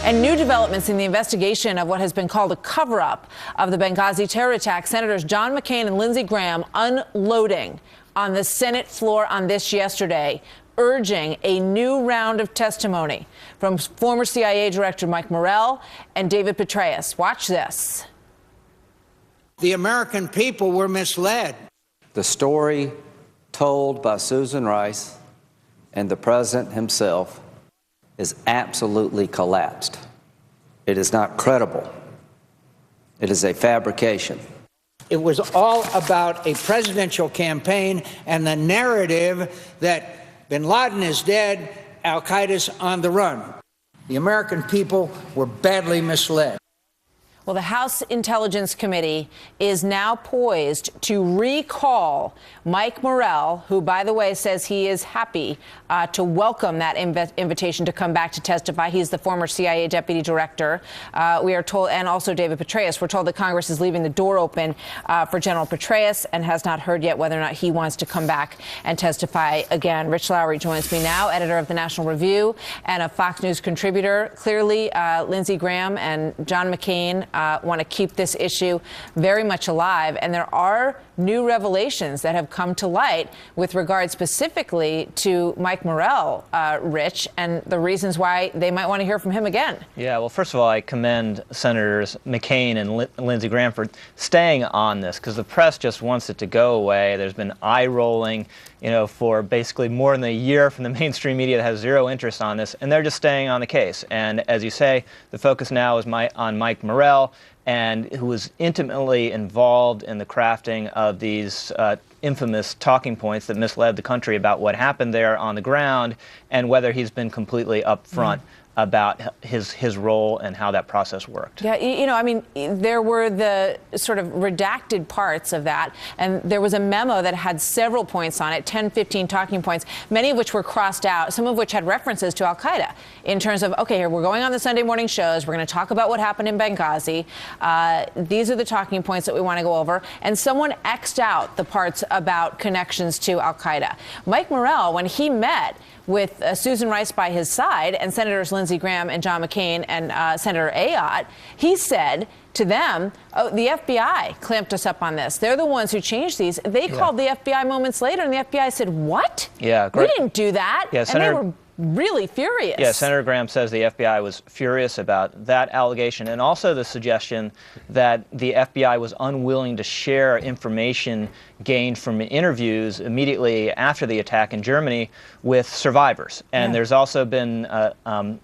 And new developments in the investigation of what has been called a cover-up of the Benghazi terror attack. Senators John McCain and Lindsey Graham unloading on the Senate floor on this yesterday, urging a new round of testimony from former CIA Director Mike Morrell and David Petraeus. Watch this. The American people were misled. The story told by Susan Rice and the president himself is absolutely collapsed. It is not credible. It is a fabrication. It was all about a presidential campaign and the narrative that bin Laden is dead, al-Qaeda's on the run. The American people were badly misled. Well, the House Intelligence Committee is now poised to recall Mike Morrell, who, by the way, says he is happy to welcome that invitation to come back to testify. He's the former CIA deputy director. We are told, and also David Petraeus, we're told that Congress is leaving the door open for General Petraeus and has not heard yet whether or not he wants to come back and testify again. Rich Lowry joins me now, editor of the National Review and a Fox News contributor. Clearly, Lindsey Graham and John McCain want to keep this issue very much alive. And there are new revelations that have come to light with regard specifically to Mike Morrell, Rich, and the reasons why they might want to hear from him again. Yeah, well, first of all, I commend Senators McCain and Lindsey Graham for staying on this, because the press just wants it to go away. There's been eye-rolling, for basically more than a year from the mainstream media that has zero interest on this, and they're just staying on the case. And as you say, the focus now is on Mike Morrell, and who was intimately involved in the crafting of these infamous talking points that misled the country about what happened there on the ground and whether he's been completely upfront about his role and how that process worked. Yeah, there were the sort of redacted parts of that, and there was a memo that had several points on it, 10, 15 talking points, many of which were crossed out, some of which had references to al-Qaeda in terms of, okay, here, we're going on the Sunday morning shows, we're going to talk about what happened in Benghazi. These are the talking points that we want to go over, and someone X'd out the parts about connections to al-Qaeda. Mike Morrell, when he met with Susan Rice by his side and Senators Lindsey Graham and John McCain and Senator Ayotte, he said to them, oh, the FBI clamped us up on this. They're the ones who changed these. They called the FBI moments later, and the FBI said, what? Yeah, we didn't do that. Yeah, and they were really furious. Yeah, Senator Graham says the FBI was furious about that allegation, and also the suggestion that the FBI was unwilling to share information gained from interviews immediately after the attack in Germany with survivors. And there's also been,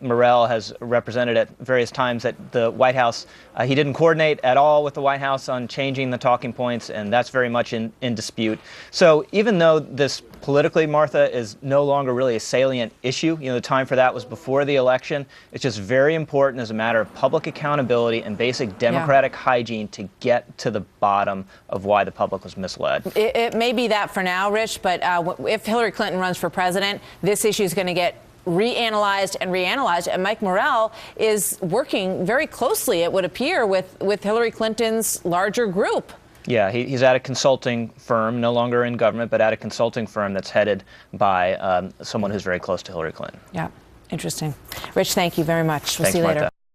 Morrell has represented at various times that the White House, he didn't coordinate at all with the White House on changing the talking points, and that's very much in dispute. So even though this politically, Martha, is no longer really a salient issue, the time for that was before the election, it's just very important as a matter of public accountability and basic democratic hygiene to get to the bottom of why the public was misled. It may be that for now, Rich, but if Hillary Clinton runs for president, this issue is going to get reanalyzed and reanalyzed, and Mike Morrell is working very closely, it would appear, with Hillary Clinton's larger group. Yeah, he's at a consulting firm, no longer in government, but at a consulting firm that's headed by someone who's very close to Hillary Clinton. Yeah, interesting. Rich, thank you very much. We'll see you later. Martha.